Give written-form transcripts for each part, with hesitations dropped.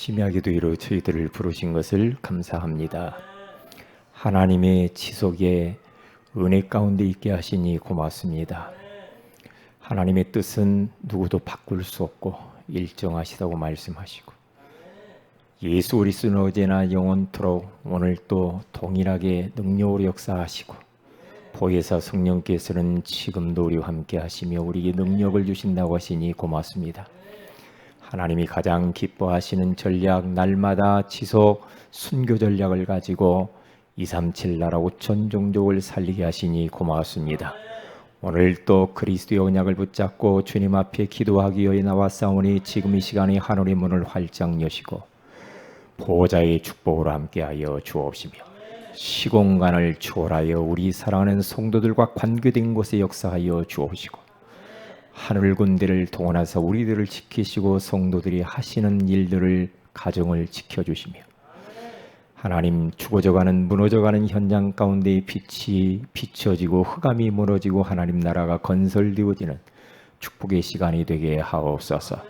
심야기도 이로 저희들을 부르신 것을 감사합니다. 하나님의 지속에 은혜 가운데 있게 하시니 고맙습니다. 하나님의 뜻은 누구도 바꿀 수 없고 일정하시다고 말씀하시고 예수 그리스도는 어제나 영원토록 오늘 또 동일하게 능력으로 역사하시고 보혜사 성령께서는 지금도 우리와 함께 하시며 우리에게 능력을 주신다고 하시니 고맙습니다. 하나님이 가장 기뻐하시는 전략, 날마다 지속 순교 전략을 가지고 237 나라 5천 종족을 살리게 하시니 고맙습니다. 오늘 또 그리스도의 언약을 붙잡고 주님 앞에 기도하기 위해 나왔사오니 지금 이 시간에 하늘의 문을 활짝 여시고 보호자의 축복으로 함께하여 주옵시며 시공간을 초월하여 우리 사랑하는 성도들과 관계된 곳에 역사하여 주옵시고 하늘 군대를 동원해서 우리들을 지키시고 성도들이 하시는 일들을 가정을 지켜주시며 하나님 죽어져가는 무너져가는 현장 가운데 빛이 비춰지고 흑암이 무너지고 하나님 나라가 건설되어지는 축복의 시간이 되게 하옵소서.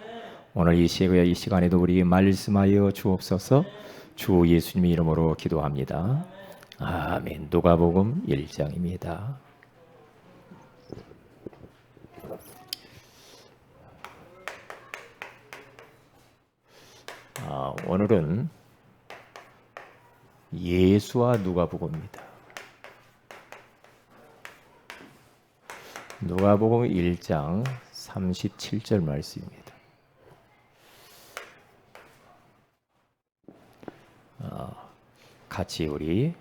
오늘 이 시간에도 우리에게 말씀하여 주옵소서. 주 예수님의 이름으로 기도합니다. 아멘. 누가복음 1장입니다. 오늘은 예수와 누가복음입니다. 누가복음 1장 37절 말씀입니다. 같이 우리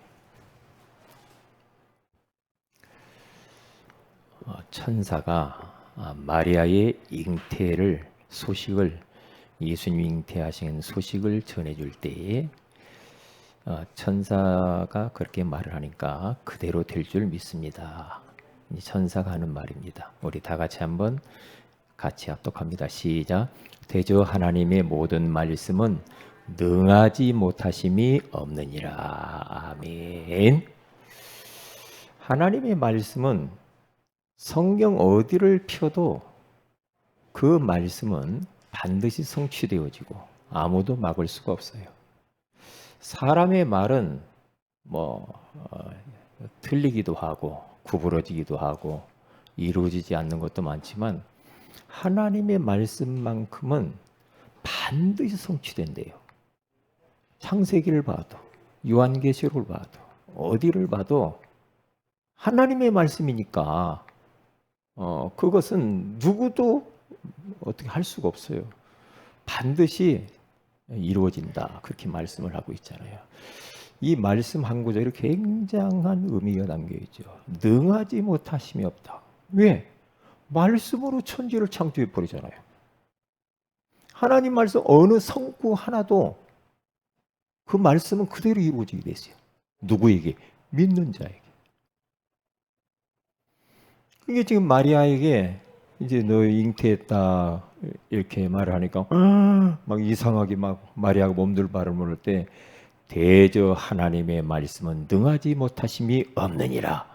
천사가 마리아의 잉태를 소식을 예수님 잉태하신 소식을 전해줄 때에 천사가 그렇게 말을 하니까 그대로 될 줄 믿습니다. 천사가 하는 말입니다. 우리 다 같이 한번 같이 합독합니다. 시작. 대저 하나님의 모든 말씀은 능하지 못하심이 없느니라. 아멘. 하나님의 말씀은 성경 어디를 펴도 그 말씀은 반드시 성취되어지고 아무도 막을 수가 없어요. 사람의 말은 틀리기도 하고 구부러지기도 하고 이루어지지 않는 것도 많지만 하나님의 말씀만큼은 반드시 성취된대요. 창세기를 봐도 요한계시록을 봐도 어디를 봐도 하나님의 말씀이니까 그것은 누구도 어떻게 할 수가 없어요. 반드시 이루어진다. 그렇게 말씀을 하고 있잖아요. 이 말씀 한 구절에 굉장한 의미가 담겨 있죠. 능하지 못하심이 없다. 왜? 말씀으로 천지를 창조해 버리잖아요. 하나님 말씀 어느 성구 하나도 그 말씀은 그대로 이루어지게 됐어요. 누구에게? 믿는 자에게. 이게 지금 마리아에게 이제 너 잉태했다 이렇게 말을 하니까 막 이상하게 막 마리아가 몸둘 바를 모를 때 대저 하나님의 말씀은 능하지 못하심이 없느니라.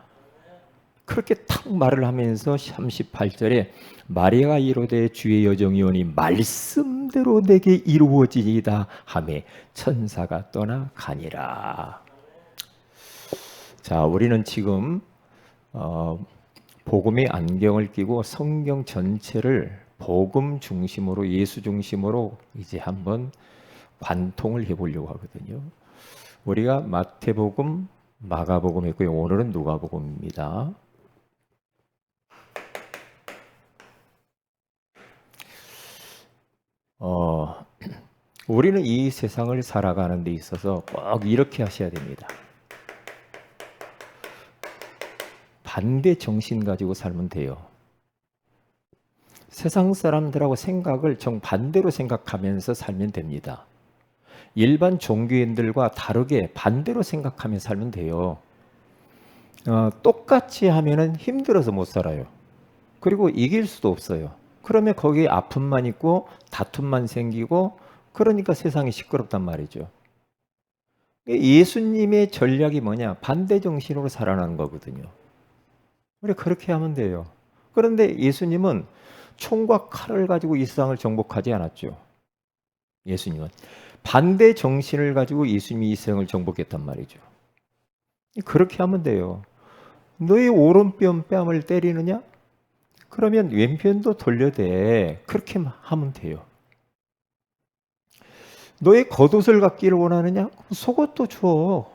그렇게 탁 말을 하면서 38절에 마리아가 이르되 주의 여정이 오니 말씀대로 내게 이루어지이다 하매 천사가 떠나 가니라. 자, 우리는 지금 복음의 안경을 끼고 성경 전체를 복음 중심으로 예수 중심으로 이제 한번 관통을 해보려고 하거든요. 우리가 마태복음, 마가복음 했고요. 오늘은 누가복음입니다. 우리는 이 세상을 살아가는 데 있어서 꼭 이렇게 하셔야 됩니다. 반대 정신 가지고 살면 돼요. 세상 사람들하고 생각을 정반대로 생각하면서 살면 됩니다. 일반 종교인들과 다르게 반대로 생각하며 살면 돼요. 똑같이 하면은 힘들어서 못 살아요. 그리고 이길 수도 없어요. 그러면 거기에 아픔만 있고 다툼만 생기고 그러니까 세상이 시끄럽단 말이죠. 예수님의 전략이 뭐냐? 반대 정신으로 살아가는 거거든요. 우리 그렇게 하면 돼요. 그런데 예수님은 총과 칼을 가지고 이 세상을 정복하지 않았죠. 예수님은 반대 정신을 가지고 예수님이 이 세상을 정복했단 말이죠. 그렇게 하면 돼요. 너희 오른편 뺨을 때리느냐? 그러면 왼편도 돌려대. 그렇게 하면 돼요. 너의 겉옷을 갖기를 원하느냐? 속옷도 줘.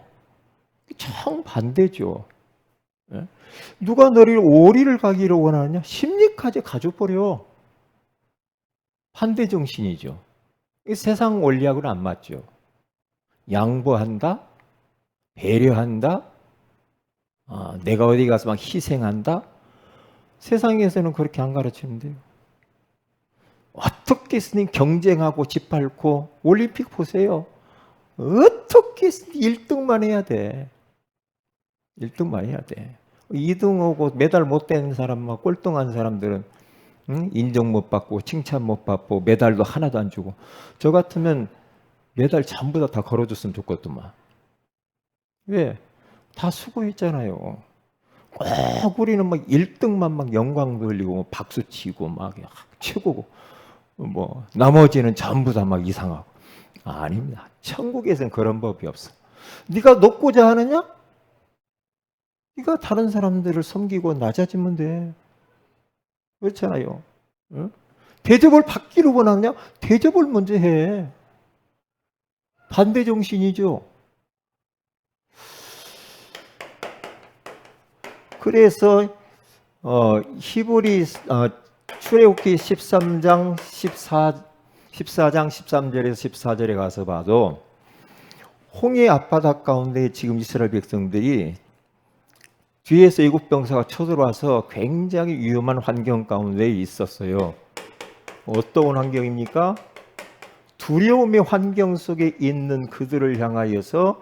정반대죠. 누가 너를 오리를 가기를 원하느냐? 십리까지 가져버려. 반대 정신이죠. 세상 원리하고는 안 맞죠. 양보한다, 배려한다, 내가 어디 가서 막 희생한다. 세상에서는 그렇게 안 가르치는데요. 어떻게 스님 경쟁하고 짓밟고 올림픽 보세요. 어떻게 1등만 해야 돼. 1등만 해야 돼. 2등하고 메달 못 뗀 사람만 꼴등한 사람들은 인정 못 받고 칭찬 못 받고 메달도 하나도 안 주고, 저 같으면 메달 전부 다 걸어줬으면 좋겠더만. 왜? 다 수고했잖아요. 꼭 우리는 막 1등만 막 영광 돌리고 박수 치고 막 최고고, 뭐 나머지는 전부 다 막 이상하고. 아닙니다. 천국에서는 그런 법이 없어. 네가 높고자 하느냐? 네가 다른 사람들을 섬기고 낮아지면 돼. 그렇잖아요. 응? 대접을 받기를 원하느냐? 대접을 먼저 해. 반대 정신이죠. 그래서 히브리 출애굽기 13장 14장 13절에서 14절에 가서 봐도 홍해 앞바다 가운데 지금 이스라엘 백성들이 뒤에서 애국 병사가 쳐들어와서 굉장히 위험한 환경 가운데 있었어요. 어떤 환경입니까? 두려움의 환경 속에 있는 그들을 향하여서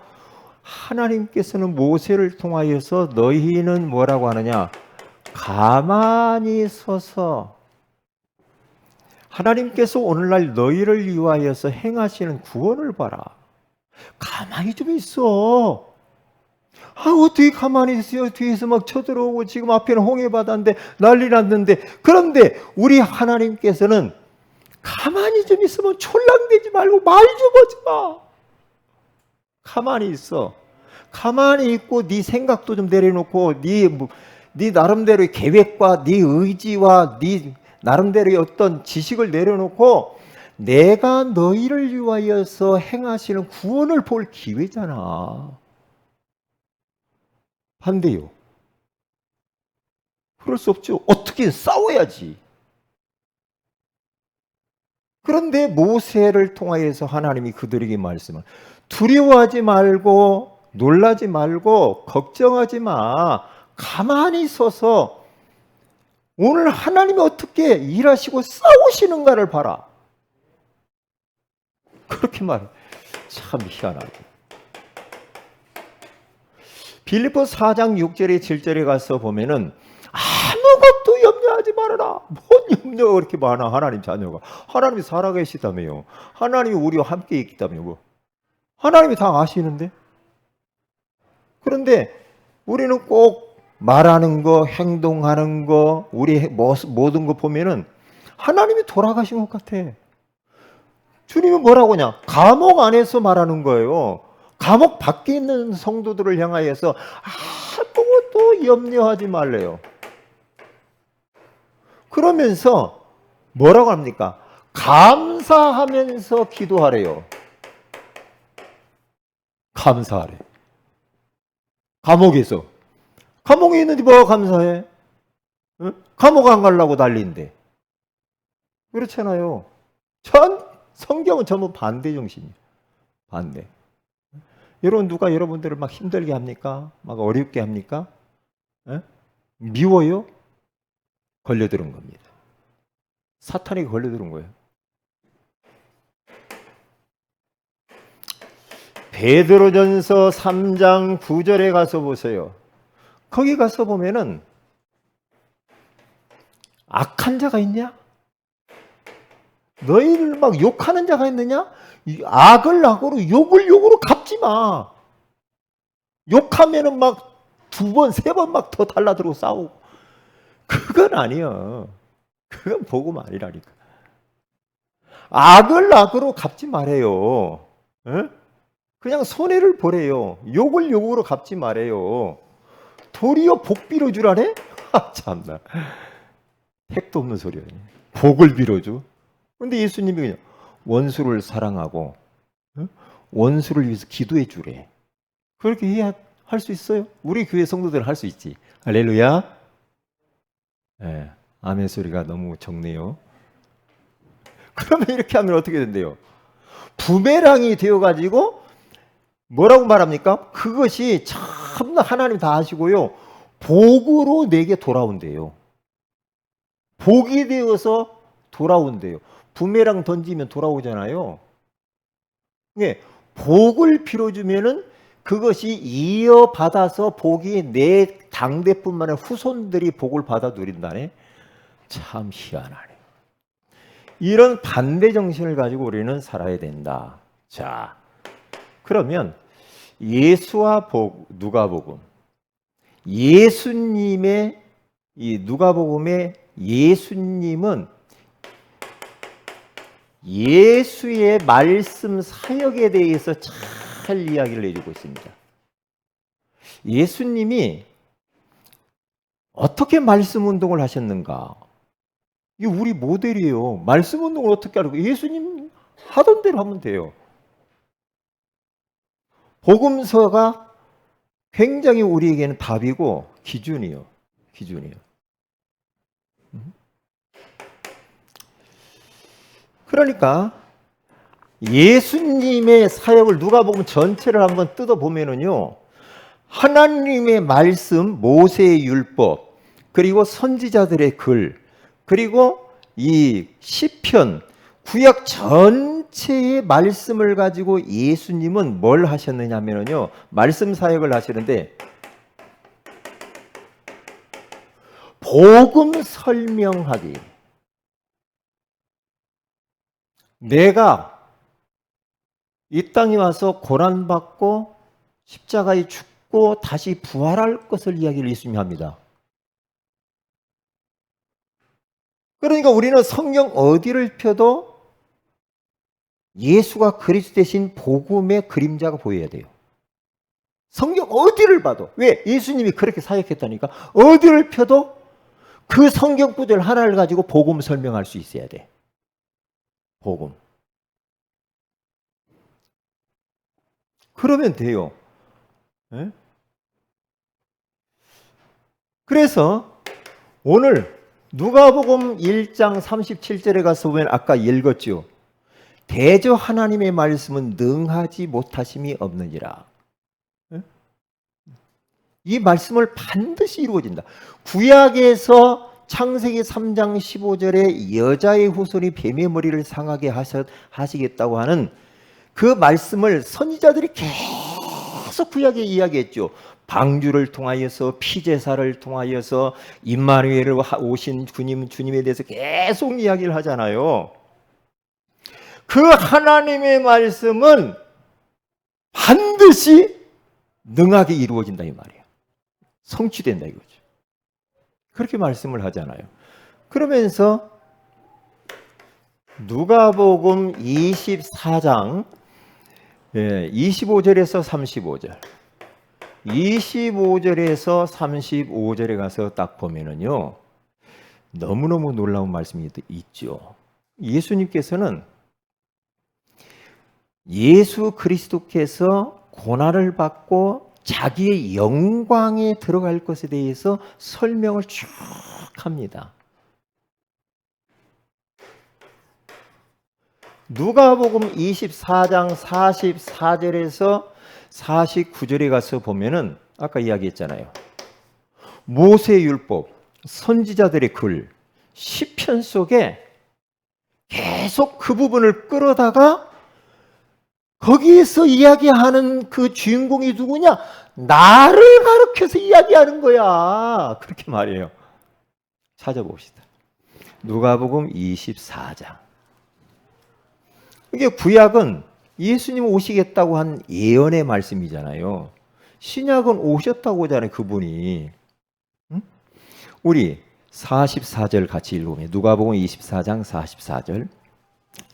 하나님께서는 모세를 통하여서 너희는 뭐라고 하느냐? 가만히 서서 하나님께서 오늘날 너희를 위하여서 행하시는 구원을 봐라. 가만히 좀 있어. 어떻게 가만히 있어요? 뒤에서 막 쳐들어오고 지금 앞에는 홍해바다인데 난리 났는데. 그런데 우리 하나님께서는 가만히 좀 있으면 촐랑대지 말고 말 좀 하지 마. 가만히 있어. 가만히 있고 네 생각도 좀 내려놓고 네 나름대로의 계획과 네 의지와 네 나름대로의 어떤 지식을 내려놓고 내가 너희를 위하여서 행하시는 구원을 볼 기회잖아. 반대요. 그럴 수 없죠. 어떻게 싸워야지. 그런데 모세를 통하여서 하나님이 그들에게 말씀을, 두려워하지 말고 놀라지 말고 걱정하지 마. 가만히 서서 오늘 하나님이 어떻게 일하시고 싸우시는가를 봐라. 그렇게 말해. 참 희한하게. 빌립보 4장 6절에 7절에 가서 보면은 아무것도 염려하지 말아라. 뭔 염려가 그렇게 많아. 하나님 자녀가. 하나님이 살아계시다며요. 하나님이 우리와 함께 있다며. 뭐. 하나님이 다 아시는데. 그런데 우리는 꼭 말하는 거, 행동하는 거, 우리 모든 거 보면은 하나님이 돌아가신 것 같아. 주님은 뭐라고 하냐? 감옥 안에서 말하는 거예요. 감옥 밖에 있는 성도들을 향하여서 아무것도 염려하지 말래요. 그러면서 뭐라고 합니까? 감사하면서 기도하래요. 감사하래. 감옥에서. 감옥에 있는데 뭐가 감사해? 응? 감옥 안 가려고 난리인데. 그렇잖아요. 성경은 전부 반대 정신이에요. 반대. 여러분, 누가 여러분들을 막 힘들게 합니까? 막 어렵게 합니까? 에? 미워요? 걸려들은 겁니다. 사탄이 걸려들은 거예요. 베드로전서 3장 9절에 가서 보세요. 거기 가서 보면은 악한 자가 있냐? 너희를 막 욕하는 자가 있느냐? 악을 악으로 욕을 욕으로 갚지 마. 욕하면은 막 2번, 3번 막 더 달라들고 싸우고. 그건 아니야. 그건 복음 아니라니까. 악을 악으로 갚지 말아요. 에? 그냥 손해를 보래요. 욕을 욕으로 갚지 말아요. 도리어 복 빌어주라네? 참나. 택도 없는 소리야. 복을 빌어줘. 근데 예수님이 그냥 원수를 사랑하고 원수를 위해서 기도해 주래. 그렇게 해야 할 수 있어요? 우리 교회 성도들 할 수 있지. 할렐루야. 네, 아멘 소리가 너무 적네요. 그러면 이렇게 하면 어떻게 된대요? 부메랑이 되어가지고 뭐라고 말합니까? 그것이 참나 하나님 다 하시고요. 복으로 내게 돌아온대요. 복이 되어서 돌아온대요. 부메랑 던지면 돌아오잖아요. 예, 복을 빌어주면은 그것이 이어받아서 복이 내 당대뿐만 아니라 후손들이 복을 받아 누린다네. 참 희한하네. 이런 반대 정신을 가지고 우리는 살아야 된다. 자, 그러면 예수와 누가복음, 예수님의 이 누가복음의 예수님은 예수의 말씀 사역에 대해서 잘 이야기를 해주고 있습니다. 예수님이 어떻게 말씀 운동을 하셨는가? 이게 우리 모델이에요. 말씀 운동을 어떻게 하라고? 예수님 하던 대로 하면 돼요. 복음서가 굉장히 우리에게는 답이고 기준이요. 그러니까 예수님의 사역을 누가복음 전체를 한번 뜯어보면은요, 하나님의 말씀, 모세의 율법, 그리고 선지자들의 글, 그리고 이 시편, 구약 전체의 말씀을 가지고 예수님은 뭘 하셨느냐면요, 말씀 사역을 하시는데 복음 설명하기. 내가 이 땅에 와서 고난받고 십자가에 죽고 다시 부활할 것을 이야기를 예수님이 합니다. 그러니까 우리는 성경 어디를 펴도 예수가 그리스도 대신 복음의 그림자가 보여야 돼요. 성경 어디를 봐도. 왜? 예수님이 그렇게 사역했다니까. 어디를 펴도 그 성경 구절 하나를 가지고 복음 설명할 수 있어야 돼. 복음. 그러면 돼요. 네? 그래서 오늘 누가복음 1장 37절에 가서 보면 아까 읽었죠. 대저 하나님의 말씀은 능하지 못하심이 없느니라. 네? 이 말씀을 반드시 이루어진다. 구약에서 창세기 3장 15절에 여자의 후손이 뱀의 머리를 상하게 하시겠다고 하는 그 말씀을 선지자들이 계속 구약에 이야기했죠. 방주를 통하여서 피제사를 통하여서 임마누엘을 오신 주님에 대해서 계속 이야기를 하잖아요. 그 하나님의 말씀은 반드시 능하게 이루어진다 이 말이에요. 성취된다 이거죠. 그렇게 말씀을 하잖아요. 그러면서 누가복음 24장 25절에서 35절 25절에서 35절에 가서 딱 보면은요, 너무너무 놀라운 말씀이 있죠. 예수님께서는 예수 그리스도께서 고난을 받고 자기의 영광에 들어갈 것에 대해서 설명을 쭉 합니다. 누가복음 24장 44절에서 49절에 가서 보면은 아까 이야기했잖아요. 모세율법, 선지자들의 글, 시편 속에 계속 그 부분을 끌어다가 거기에서 이야기하는 그 주인공이 누구냐? 나를 가르쳐서 이야기하는 거야. 그렇게 말해요. 찾아봅시다. 누가복음 24장. 이게 구약은 예수님 오시겠다고 한 예언의 말씀이잖아요. 신약은 오셨다고 하잖아요, 그분이. 응? 우리 44절 같이 읽어보면 누가복음 24장 44절.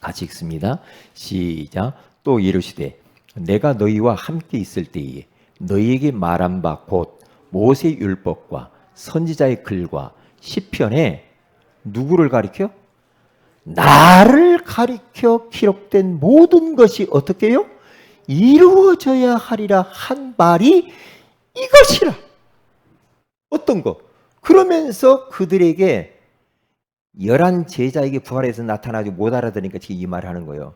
같이 읽습니다. 시작. 또 이르시되 내가 너희와 함께 있을 때에 너희에게 말한 바 곧 모세 율법과 선지자의 글과 시편에 누구를 가리켜? 나를 가리켜 기록된 모든 것이 어떻게 해요? 이루어져야 하리라 한 말이 이것이라. 어떤 거? 그러면서 그들에게 11 제자에게 부활해서 나타나지 못 알아들으니까 지금 이 말을 하는 거예요.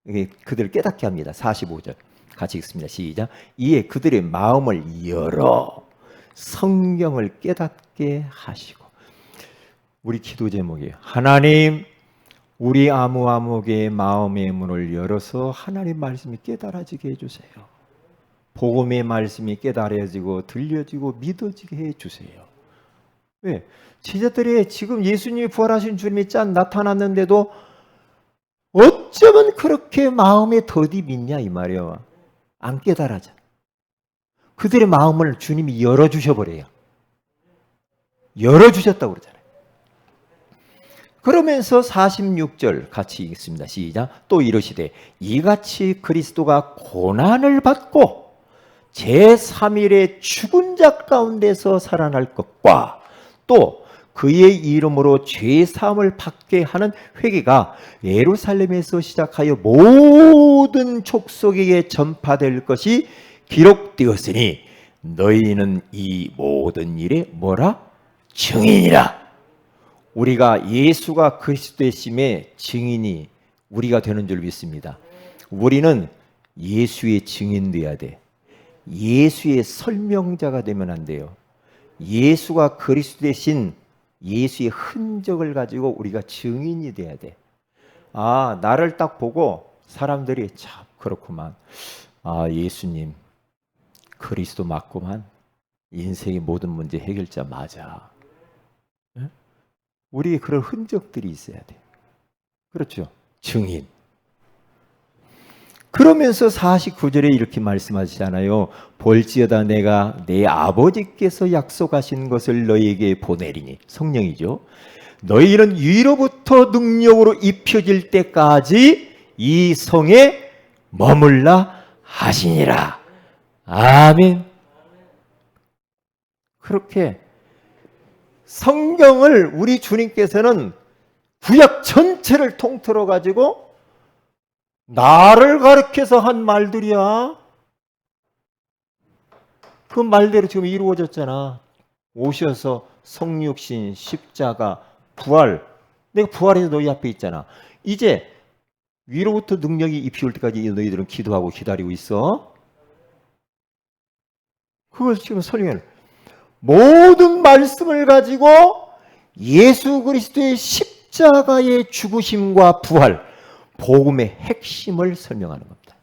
이게 그들을 깨닫게 합니다. 45절 같이 읽습니다. 시작. 이에 그들의 마음을 열어 성경을 깨닫게 하시고. 우리 기도 제목이에요. 하나님, 우리 아무아무개의 마음의 문을 열어서 하나님 말씀이 깨달아지게 해주세요. 복음의 말씀이 깨달아지고 들려지고 믿어지게 해주세요. 왜? 제자들이 지금 예수님이 부활하신 주님이 나타났는데도 어쩌면 그렇게 마음에 더디 믿냐 이 말이에요. 안 깨달아져. 그들의 마음을 주님이 열어주셔버려요. 열어주셨다고 그러잖아요. 그러면서 46절 같이 읽습니다. 시작. 또 이르시되 이같이 그리스도가 고난을 받고 제3일에 죽은 자 가운데서 살아날 것과 또 그의 이름으로 죄사함을 받게 하는 회개가 예루살렘에서 시작하여 모든 족속에게 전파될 것이 기록되었으니 너희는 이 모든 일에 뭐라? 증인이라. 우리가 예수가 그리스도의심의 증인이 우리가 되는 줄 믿습니다. 우리는 예수의 증인 돼야 돼. 예수의 설명자가 되면 안 돼요. 예수가 그리스도이신 예수의 흔적을 가지고 우리가 증인이 돼야 돼. 아, 나를 딱 보고 사람들이 참 그렇구만. 아, 예수님 그리스도 맞구만. 인생의 모든 문제 해결자 맞아. 네? 우리의 그런 흔적들이 있어야 돼. 그렇죠? 증인. 그러면서 49절에 이렇게 말씀하시잖아요. 볼지어다 내가 내 아버지께서 약속하신 것을 너희에게 보내리니. 성령이죠. 너희는 위로부터 능력으로 입혀질 때까지 이 성에 머물라 하시니라. 아멘. 그렇게 성경을 우리 주님께서는 구약 전체를 통틀어 가지고 나를 가르쳐서 한 말들이야. 그 말대로 지금 이루어졌잖아. 오셔서 성육신, 십자가, 부활. 내가 부활해서 너희 앞에 있잖아. 이제 위로부터 능력이 입혀올 때까지 너희들은 기도하고 기다리고 있어. 그걸 지금 설명을. 모든 말씀을 가지고 예수 그리스도의 십자가의 죽으심과 부활, 복음의 핵심을 설명하는 겁니다.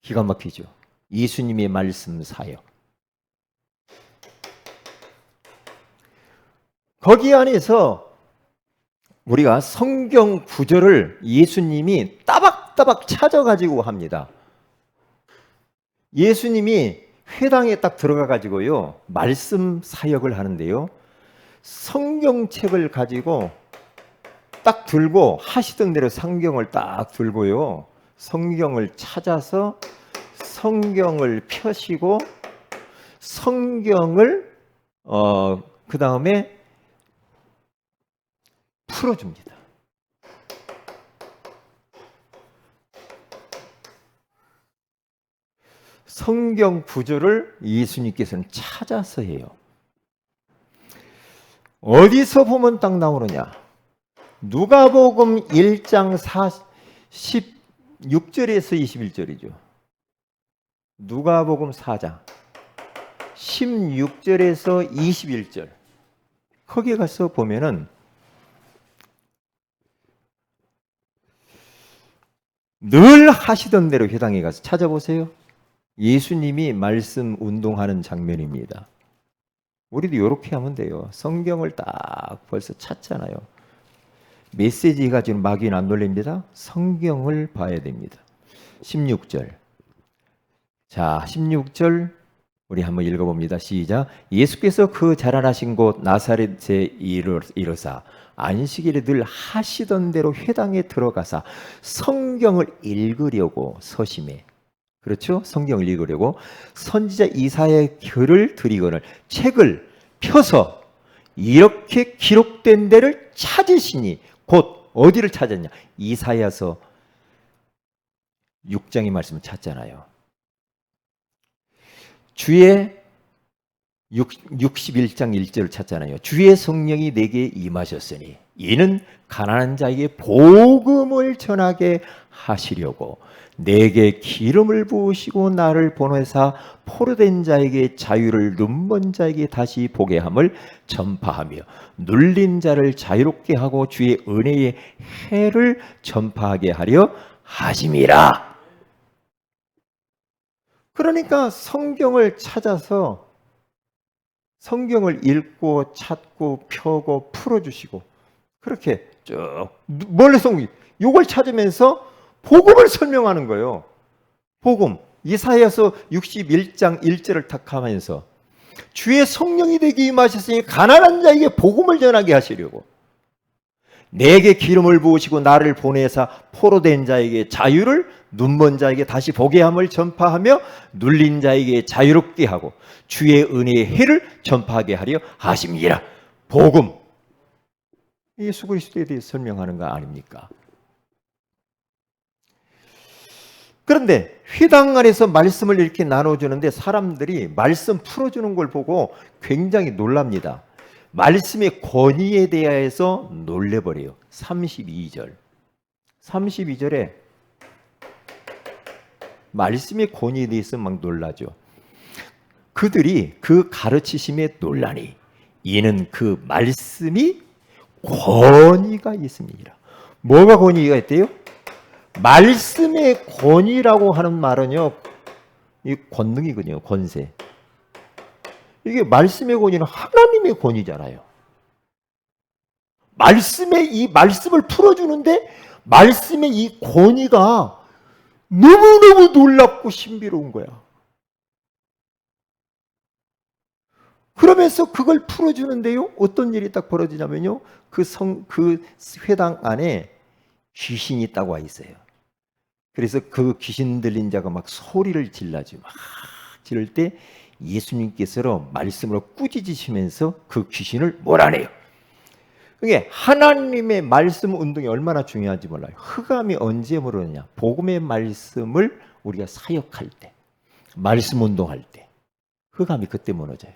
기가 막히죠. 예수님의 말씀 사역. 거기 안에서 우리가 성경 구절을 예수님이 따박따박 찾아가지고 합니다. 예수님이 회당에 딱 들어가 가지고요 말씀 사역을 하는데요, 성경책을 가지고 딱 들고 하시던 대로 성경을 딱 들고요 성경을 찾아서 성경을 펴시고 성경을 그 다음에 풀어줍니다. 성경 구절을 예수님께서는 찾아서 해요. 어디서 보면 딱 나오느냐? 누가복음 1장 16절에서 21절이죠. 누가복음 4장 16절에서 21절. 거기에 가서 보면은 늘 하시던 대로 회당에 가서 찾아보세요. 예수님이 말씀 운동하는 장면입니다. 우리도 이렇게 하면 돼요. 성경을 딱 벌써 찾잖아요. 메시지 가지고 마귀는 안 놀립니다. 성경을 봐야 됩니다. 16절. 자, 16절 우리 한번 읽어봅니다. 시작. 예수께서 그 자라나신 곳 나사렛에 이르사 안식일에 늘 하시던 대로 회당에 들어가서 성경을 읽으려고 서심해. 그렇죠? 성경을 읽으려고 선지자 이사야의 글을 드리거늘 책을 펴서 이렇게 기록된 데를 찾으시니, 곧 어디를 찾았냐? 이사야서 6장의 말씀을 찾잖아요. 주의 61장 1절을 찾잖아요. 주의 성령이 내게 임하셨으니 이는 가난한 자에게 복음을 전하게 하시려고 내게 기름을 부으시고 나를 보내사 포로된 자에게 자유를, 눈먼 자에게 다시 보게 함을 전파하며 눌린 자를 자유롭게 하고 주의 은혜의 해를 전파하게 하려 하심이라. 그러니까 성경을 찾아서 성경을 읽고 찾고 펴고 풀어주시고, 그렇게 쭉 멀리서 이걸 찾으면서 복음을 설명하는 거예요. 복음. 이사야서 61장 1절을 탁 하면서 주의 성령이 되게 임하셨으니 가난한 자에게 복음을 전하게 하시려고 내게 기름을 부으시고 나를 보내사 포로된 자에게 자유를, 눈먼 자에게 다시 보게 함을 전파하며 눌린 자에게 자유롭게 하고 주의 은혜의 해를 전파하게 하려 하심이라. 복음. 예수 그리스도에 대해 설명하는 거 아닙니까? 그런데 회당 안에서 말씀을 이렇게 나눠주는데 사람들이 말씀 풀어주는 걸 보고 굉장히 놀랍니다. 말씀의 권위에 대해서 놀래버려요. 32절에 말씀의 권위에 대해서 막 놀라죠. 그들이 그 가르치심에 놀라니 이는 그 말씀이 권위가 있습니다. 뭐가 권위가 있대요? 말씀의 권위라고 하는 말은요, 이 권능이거든요. 권세. 이게 말씀의 권위는 하나님의 권위잖아요. 이 말씀을 풀어주는데 말씀의 이 권위가 너무너무 놀랍고 신비로운 거야. 그러면서 그걸 풀어주는데요, 어떤 일이 딱 벌어지냐면요, 그 회당 안에 귀신이 있다고 와 있어요. 그래서 그 귀신 들린 자가 막 소리를 질러죠. 막 지를 때 예수님께서 말씀으로 꾸짖으시면서 그 귀신을 몰아내요. 그게 하나님의 말씀 운동이 얼마나 중요한지 몰라요. 흑암이 언제 무너지냐? 복음의 말씀을 우리가 사역할 때, 말씀 운동할 때, 흑암이 그때 무너져요.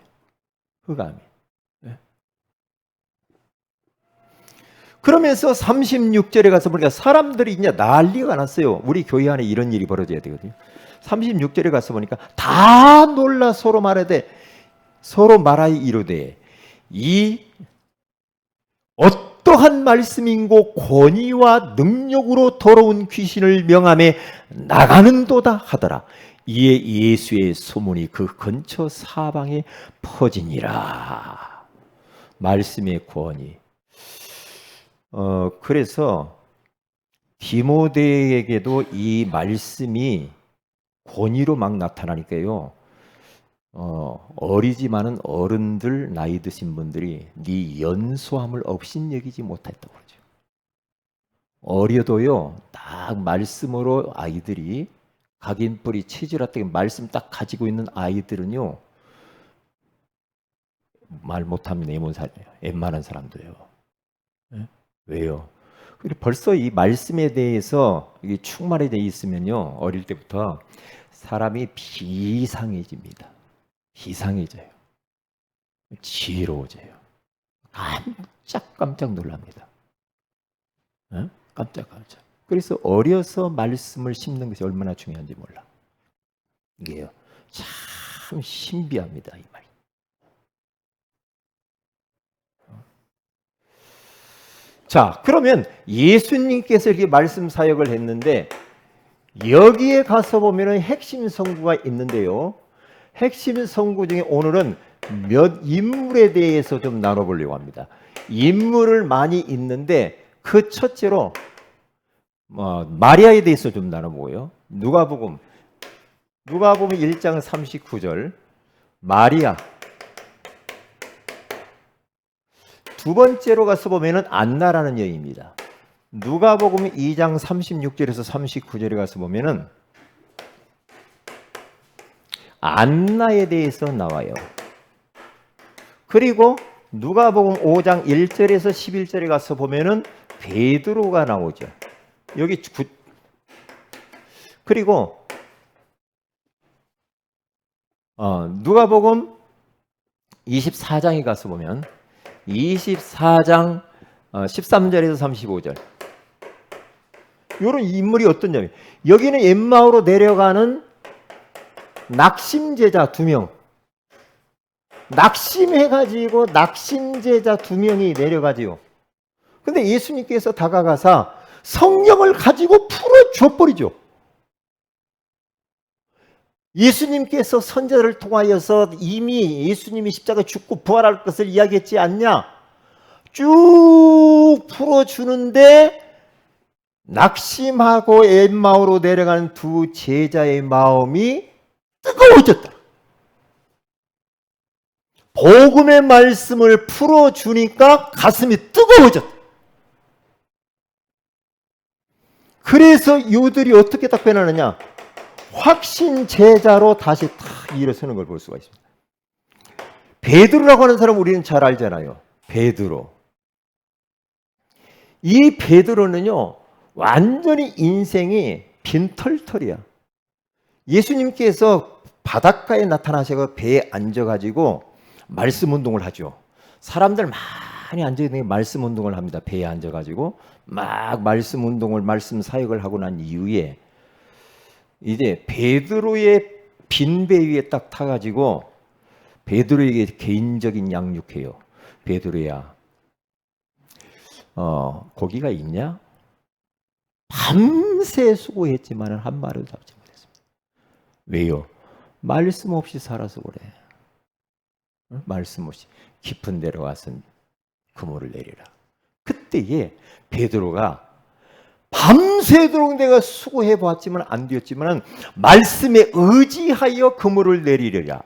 흑암이. 네. 그러면서 36절에 가서 보니까 사람들이 이제 난리가 났어요. 우리 교회 안에 이런 일이 벌어져야 되거든요. 36절에 가서 보니까 다 놀라 서로 말하여 이르되 이 어떠한 말씀인고 권위와 능력으로 더러운 귀신을 명함에 나가는도다 하더라. 이에 예수의 소문이 그 근처 사방에 퍼지니라. 말씀의 권위. 그래서 디모데에게도 이 말씀이 권위로 막 나타나니까요. 어리지만은 어른들, 나이 드신 분들이 네 연소함을 업신여기지 못했다고 그러죠. 어려도요, 딱 말씀으로 아이들이 각인뿌리 체질화되게 말씀 딱 가지고 있는 아이들은요, 말 못하면 웬만한 사람도요. 네? 왜요? 벌써 이 말씀에 대해서 이게 충만해져 있으면요, 어릴 때부터 사람이 비상해집니다. 비상해져요. 지혜로워져요. 깜짝깜짝 놀랍니다. 네? 깜짝깜짝. 그래서 어려서 말씀을 심는 것이 얼마나 중요한지 몰라. 이게요, 참 신비합니다, 이 말. 자, 그러면 예수님께서 이렇게 말씀 사역을 했는데 여기에 가서 보면은 핵심 성구가 있는데요. 핵심 성구 중에 오늘은 몇 인물에 대해서 좀 나눠보려고 합니다. 인물을 많이 있는데 그 첫째로 마리아에 대해서 좀 나눠보고요. 누가복음 1장 39절 마리아. 두 번째로 가서 보면은 안나라는 여인입니다. 누가복음 2장 36절에서 39절에 가서 보면은 안나에 대해서 나와요. 그리고 누가복음 5장 1절에서 11절에 가서 보면은 베드로가 나오죠. 그리고 누가복음 24장에 가서 보면 24장 13절에서 35절 이런 인물이 어떠냐면 여기는 엠마오로 내려가는 낙심제자 2명, 낙심해가지고 낙심제자 2명이 내려가지요. 근데 예수님께서 다가가사 성령을 가지고 풀어줘버리죠. 예수님께서 선자를 통하여서 이미 예수님이 십자가에 죽고 부활할 것을 이야기했지 않냐? 쭉 풀어주는데 낙심하고 엠마오로 내려가는 두 제자의 마음이 뜨거워졌다. 복음의 말씀을 풀어주니까 가슴이 뜨거워졌다. 그래서 이들이 어떻게 딱 변하느냐? 확신 제자로 다시 탁 일어서는 걸 볼 수가 있습니다. 베드로라고 하는 사람 우리는 잘 알잖아요. 베드로. 이 베드로는요, 완전히 인생이 빈털털이야. 예수님께서 바닷가에 나타나셔서 배에 앉아가지고 말씀 운동을 하죠. 사람들 많이 앉아있는 말씀 운동을 합니다. 배에 앉아가지고 막 말씀 운동을, 말씀 사역을 하고 난 이후에 이제 베드로의 빈 배 위에 딱 타가지고 베드로에게 개인적인 양육해요. 베드로야, 고기가 있냐? 밤새 수고했지만 한 마리를 잡지 못했습니다. 왜요? 말씀 없이 살아서 그래. 말씀 없이 깊은 데로 와서 그물을 내리라. 그때에 베드로가 밤새도록 내가 수고해 보았지만 안 되었지만 말씀에 의지하여 그물을 내리려라.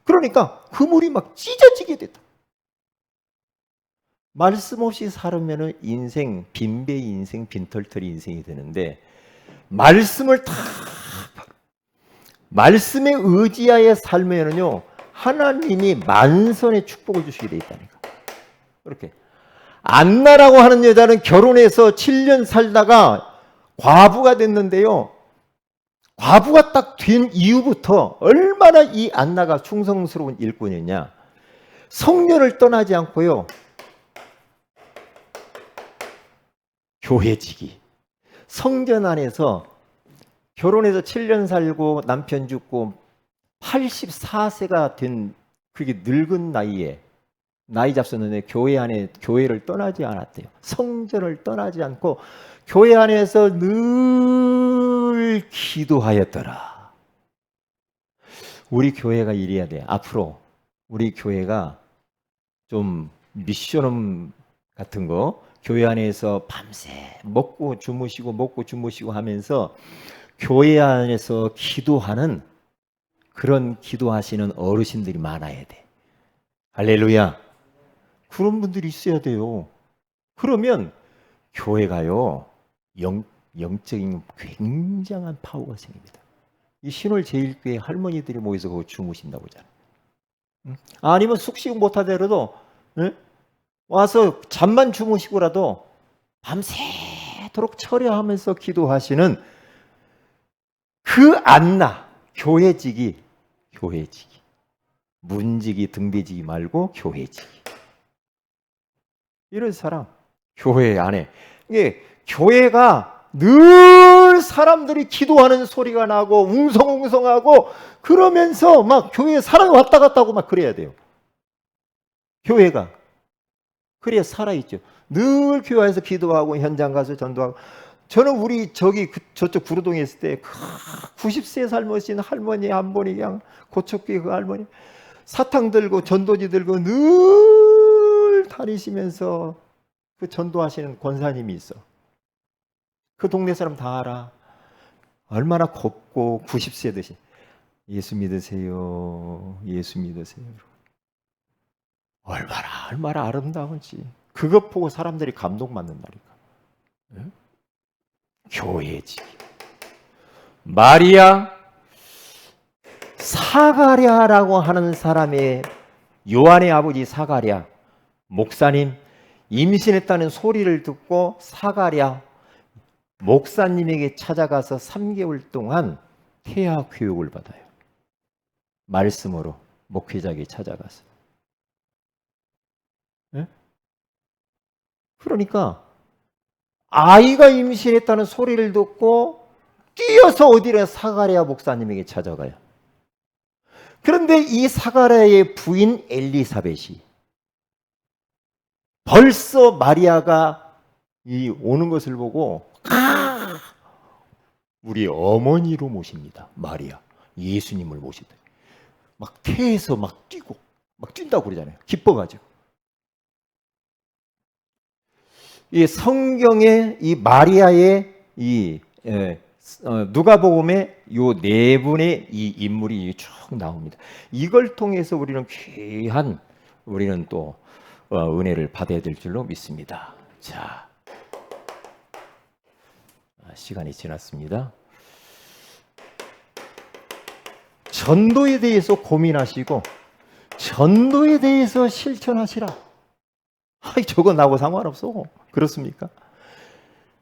그러니까 그물이 막 찢어지게 됐다. 말씀 없이 살으면 인생, 빈배 인생, 빈털털이 인생이 되는데 말씀을 다 말씀에 의지하여 살면은요 하나님이 만선의 축복을 주시게 돼 있다니까. 그렇게 안나라고 하는 여자는 결혼해서 7년 살다가 과부가 됐는데요. 과부가 딱 된 이후부터 얼마나 이 안나가 충성스러운 일꾼이냐. 성녀를 떠나지 않고요. 교회지기. 성전 안에서 결혼해서 7년 살고 남편 죽고 84세가 된 그게 늙은 나이에 나이 잡섰는데 교회 안에 교회를 떠나지 않았대요. 성전을 떠나지 않고 교회 안에서 늘 기도하였더라. 우리 교회가 이래야 돼. 앞으로 우리 교회가 좀 미션홈 같은 거 교회 안에서 밤새 먹고 주무시고 하면서 교회 안에서 기도하는 그런 기도하시는 어르신들이 많아야 돼. 할렐루야. 그런 분들이 있어야 돼요. 그러면 교회가요 영적인 굉장한 파워가 생깁니다. 이 신월 제일교회 할머니들이 모여서 거기 주무신다고 하잖아요. 아니면 숙식 못하더라도 와서 잠만 주무시고라도 밤새도록 철야하면서 기도하시는 그 안나 교회지기 문지기 등대지기 말고 교회지기 이런 사람 교회 안에 이게 교회가 늘 사람들이 기도하는 소리가 나고 웅성웅성하고 그러면서 막 교회에 사람이 왔다 갔다 하고 막 그래야 돼요. 교회가 그래야 살아있죠. 늘 교회에서 기도하고 현장 가서 전도하고. 저는 우리 저쪽 구로동에 있을 때 90세 삶으신 할머니 한 분이 그냥 고척교회 그 할머니 사탕 들고 전도지 들고 늘 다니시면서 그 전도하시는 권사님이 있어. 그 동네 사람 다 알아. 얼마나 곱고 90세 드신 예수 믿으세요. 예수 믿으세요. 얼마나 얼마나 아름다운지. 그것 보고 사람들이 감동받는 날이니까. 교회지. 마리아 사가랴라고 하는 사람의 요한의 아버지 사가랴 목사님 임신했다는 소리를 듣고 사가랴 목사님에게 찾아가서 3개월 동안 태아 교육을 받아요. 말씀으로 목회자에게 찾아가서. 네? 그러니까 아이가 임신했다는 소리를 듣고 뛰어서 어디로 사가랴 목사님에게 찾아가요. 그런데 이 사가랴의 부인 엘리사벳이 벌써 마리아가 이 오는 것을 보고 우리 어머니로 모십니다. 마리아 예수님을 모시다. 막 태에서 막 뛰고 막 뛴다고 그러잖아요. 기뻐가지고. 이 성경에 이 마리아의 이 누가복음에 요 네 분의 이 인물이 쭉 나옵니다. 이걸 통해서 우리는 귀한 우리는 또 은혜를 받아야 될 줄로 믿습니다. 자, 시간이 지났습니다. 전도에 대해서 고민하시고 전도에 대해서 실천하시라. 저건 나하고 상관없어. 그렇습니까?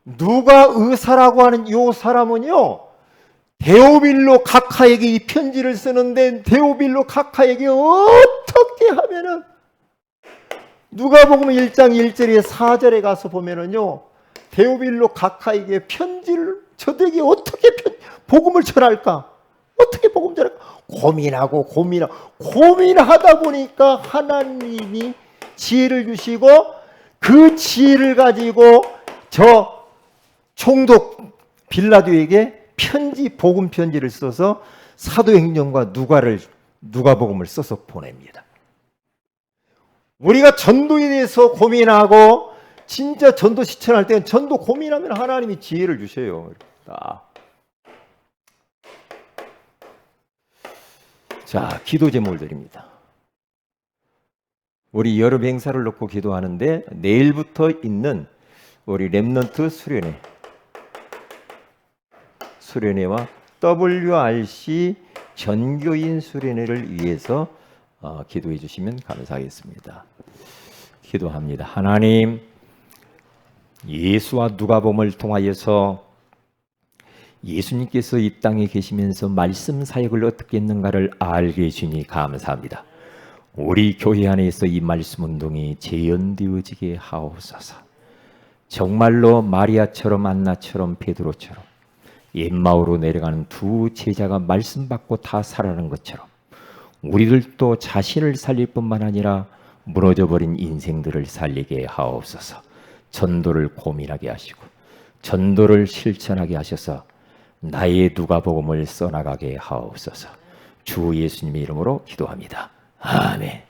누가 의사라고 하는 이 사람은요, 데오빌로 각하에게 이 편지를 쓰는데 데오빌로 각하에게 어떻게 하면은 누가복음 1장 1절에 4절에 가서 보면은요, 데오빌로 각하에게 편지를 저들에게 어떻게 복음을 전할까? 어떻게 복음 전할까? 고민하다 보니까 하나님이 지혜를 주시고 그 지혜를 가지고 저 총독 빌라도에게 복음 편지를 써서 사도행전과 누가복음을 써서 보냅니다. 우리가 전도에 대해서 고민하고 진짜 전도 실천할 때는 전도 고민하면 하나님이 지혜를 주셔요. 자, 기도 제목을 드립니다. 우리 여름 행사를 놓고 기도하는데 내일부터 있는 우리 렘넌트 수련회와 WRC 전교인 수련회를 위해서 기도해 주시면 감사하겠습니다. 기도합니다. 하나님, 예수와 누가복음을 통하여서 예수님께서 이 땅에 계시면서 말씀 사역을 어떻게 했는가를 알게 해주니 감사합니다. 우리 교회 안에서 이 말씀 운동이 재현되어지게 하옵소서. 정말로 마리아처럼 안나처럼 베드로처럼 엠마오로 내려가는 두 제자가 말씀 받고 다 살아난 것처럼 우리들도 자신을 살릴 뿐만 아니라 무너져버린 인생들을 살리게 하옵소서. 전도를 고민하게 하시고 전도를 실천하게 하셔서 나의 누가복음을 써나가게 하옵소서. 주 예수님의 이름으로 기도합니다. 아멘.